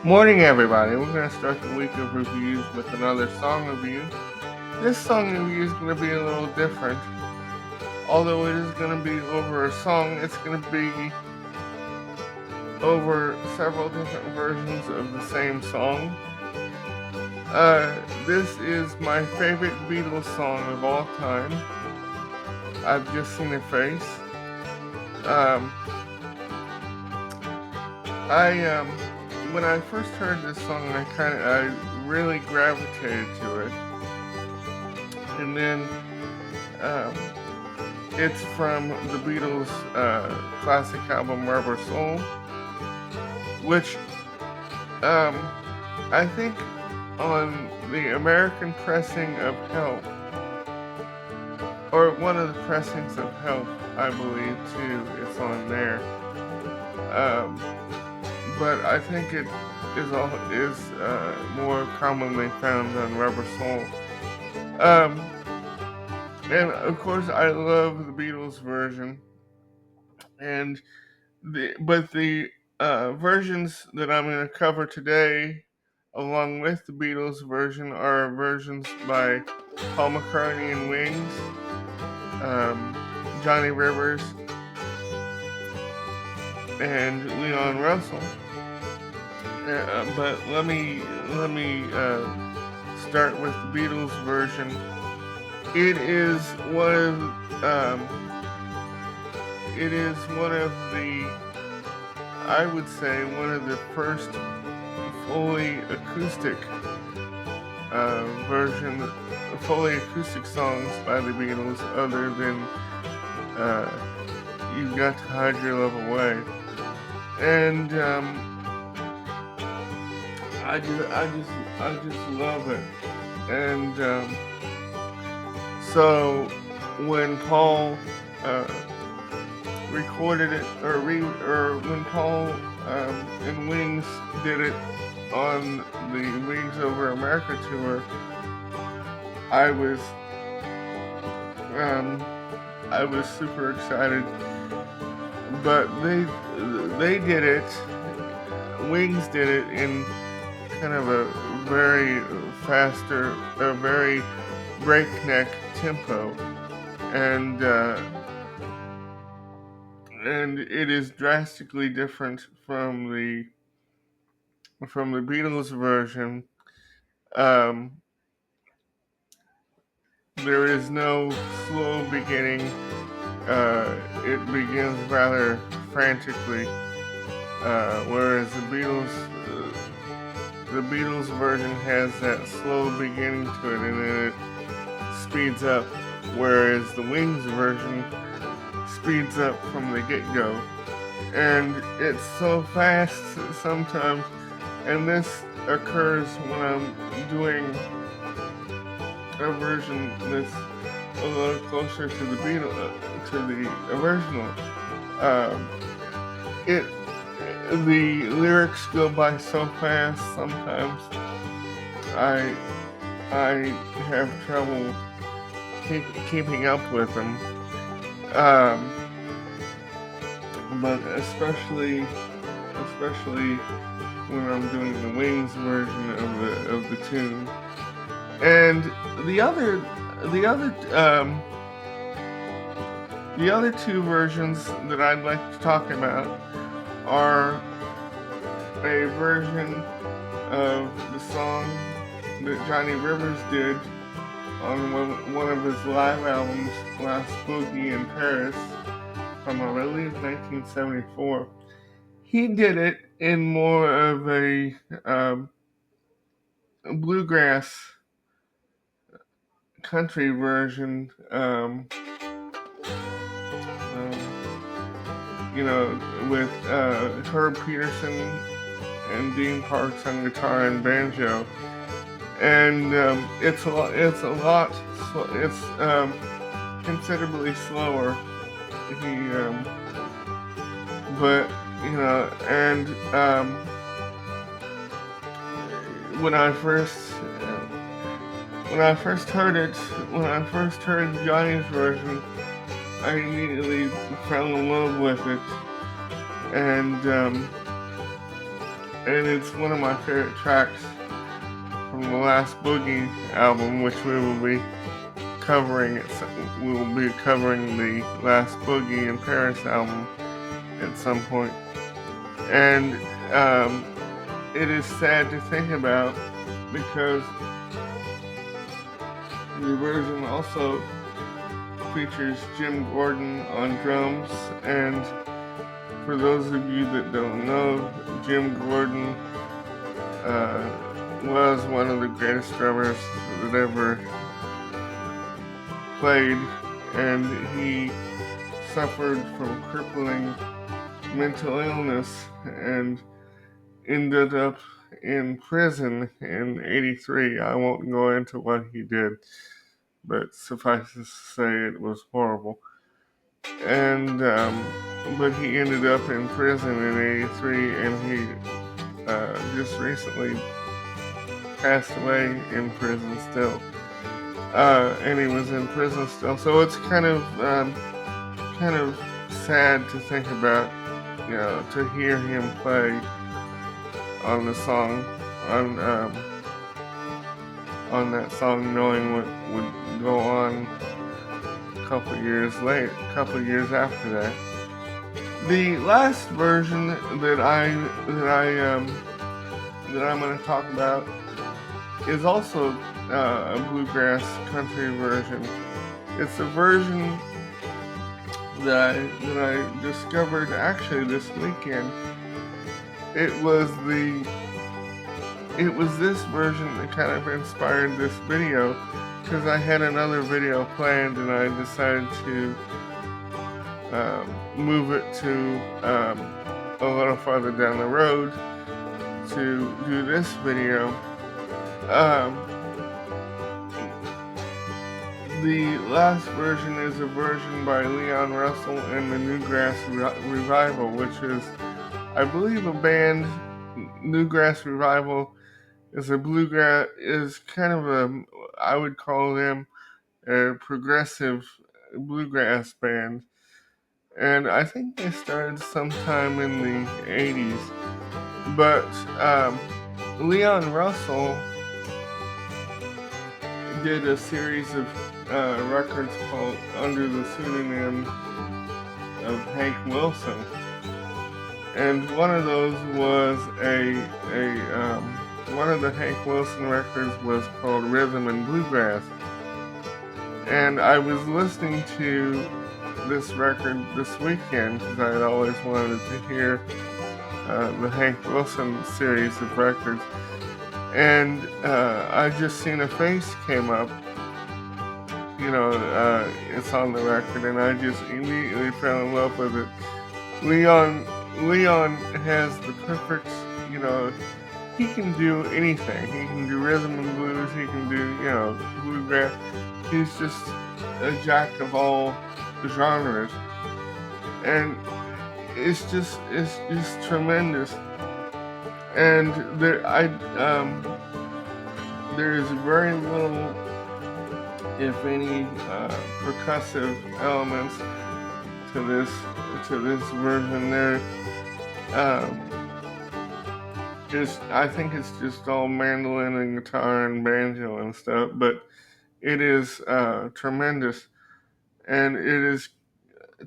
Morning, everybody. We're going to start the week of reviews with another song review. This song review is going to be a little different. Although it is going to be over a song, it's going to be over several different versions of the same song. This is my favorite Beatles song of all time. I've Just Seen Her Face. Um, I when I first heard this song, I really gravitated to it, and then um, it's from the Beatles' classic album Rubber Soul, which um, I think on the American pressing of Help, or one of the pressings of Help, I believe too, it's on there. Um, but I think it is more commonly found on Rubber Soul. Um, and of course, I love the Beatles version, and the versions that I'm going to cover today, along with the Beatles version, are versions by Paul McCartney and Wings, Johnny Rivers, and Leon Russell. But let me start with the Beatles version. It is one of it is one of the I would say one of the first fully acoustic version, fully acoustic songs by the Beatles, other than uh, "You've Got to Hide Your Love Away," and I just love it. And so when Paul uh, recorded it, or when Paul and Wings did it on the Wings Over America tour, I was um, I was super excited. But they did it. Wings did it in kind of a very faster, a very breakneck tempo, and and it is drastically different from the Beatles version. Um, there is no slow beginning. It begins rather frantically, whereas the Beatles version has that slow beginning to it, and then it speeds up. Whereas the Wings version speeds up from the get-go, and it's so fast sometimes. And this occurs when I'm doing a version that's a little closer to the to the original. Um, it the lyrics go by so fast sometimes. I I have trouble keeping up with them. Um, but especially when I'm doing the Wings version of the tune. And the other the other the other two versions that I'd like to talk about are a version of the song that Johnny Rivers did on one of his live albums, Last Boogie in Paris, from I believe 1974. He did it in more of a bluegrass country version, with Herb Peterson and Dean Parks on guitar and banjo. And it's considerably slower. He, but and when I first heard it, when I first heard Johnny's version, I immediately fell in love with it, and and it's one of my favorite tracks from the Last Boogie album, which we will be covering. We will be covering the Last Boogie in Paris album at some point, and it is sad to think about because the version also features Jim Gordon on drums, and for those of you that don't know, Jim Gordon was one of the greatest drummers that ever played, and he suffered from crippling mental illness and ended up in prison in '83. I won't go into what he did, but suffice to say it was horrible. And but he ended up in prison in '83, and he just recently passed away in prison still. And he was in prison still, so it's kind of sad to think about, to hear him play on the song, on that song, knowing what would go on a couple years after that. The last version that I'm going to talk about is also a bluegrass country version. It's a version that I discovered actually this weekend. It was this version that kind of inspired this video, because I had another video planned and I decided to move it to a little farther down the road to do this video. The last version is a version by Leon Russell and the Newgrass Revival, which is, I believe, a band. Newgrass Revival is kind of I would call them a progressive bluegrass band. And I think they started sometime in the 80s. But Leon Russell did a series of records called under the pseudonym of Hank Wilson, and one of those was one of the Hank Wilson records was called Rhythm and Bluegrass. And I was listening to this record this weekend because I had always wanted to hear the Hank Wilson series of records. And I just seen a face came up, it's on the record, and I just immediately fell in love with it. Leon has the perfect, he can do anything. He can do rhythm and blues, he can do, bluegrass. He's just a jack of all genres. And it's just tremendous. And there is very little, if any, percussive elements to this version. I think it's just all mandolin and guitar and banjo and stuff, but it is tremendous, and it is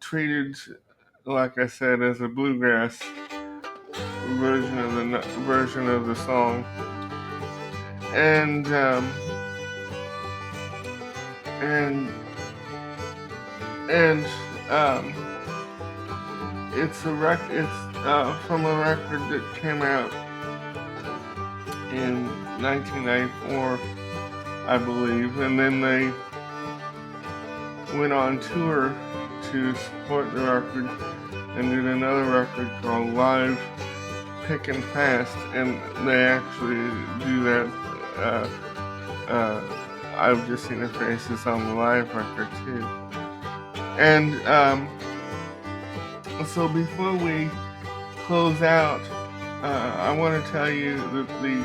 treated, like I said, as a bluegrass version of the song, and it's from a record that came out in 1994, I believe, and then they went on tour to support the record and did another record called Live Pickin' Fast, and they actually do that. I've just seen their faces on the live record too. And so before we close out, I want to tell you that the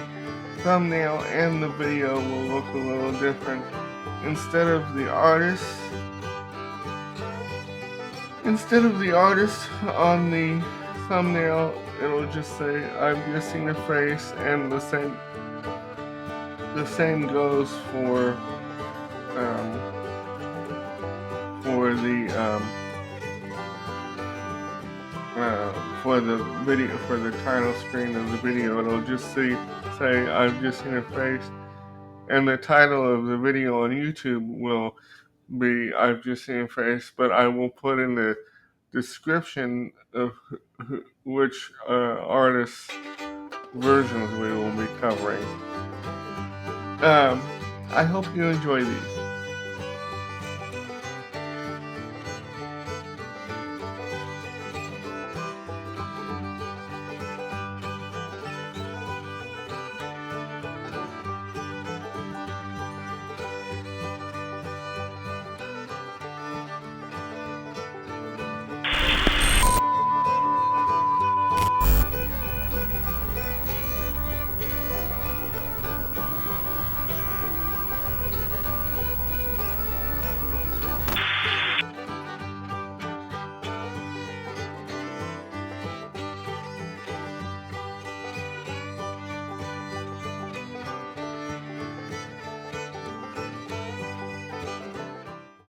thumbnail and the video will look a little different. Instead of the artist on the thumbnail, it'll just say I've just seen a face, and the same goes um, for the video, for the title screen of the video. It'll just say I've just seen a face, and the title of the video on YouTube will be I've just seen a face, but I will put in the description of which artists' versions we will be covering. I hope you enjoy these.